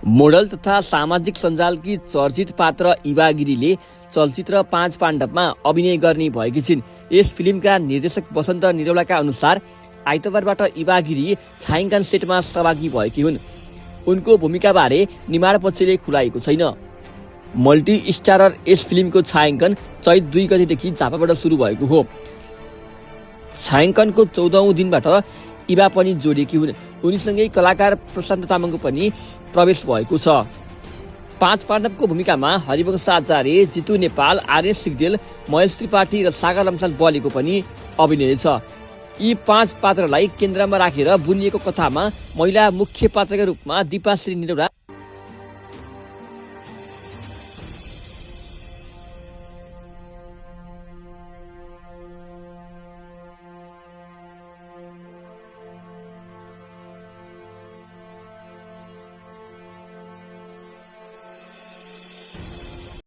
Model तथा सामाजिक सञ्जालकी चर्चित पात्र इवा गिरीले चलचित्र 5 पाण्डवमा अभिनय गर्ने भएकी छिन्। यस फिल्मका निर्देशक वसन्त निरौलाका अनुसार आइतबारबाट इवा गिरी छायाङ्कन सेटमा सहभागी भएकी हुन्। उनको भूमिकाबारे निर्माण पक्षले खुलाएको छैन। मल्टी स्टारर यस फिल्मको छायाङ्कन चैत 2 गतेदेखि झापाबाट सुरु भएको हो। छायाङ्कनको 14औं दिनबाट इवा पनि जोडिएकी हुन्। उनीसँगै कलाकार प्रशान्त तामाङको पनि प्रवेश भएको छ। 5 पाण्डवको भूमिकामा हरिवंश आचार्य, जितु नेपाल, आर्य सिग्देल, महेश त्रिपाठी र सागर लम्साल बलेको पनि अभिनय छ। यी 5 पात्रलाई केन्द्रमा राखेर बुनिएको कथामा महिला मुख्य पात्रका रूपमा दिपाश्री निरौला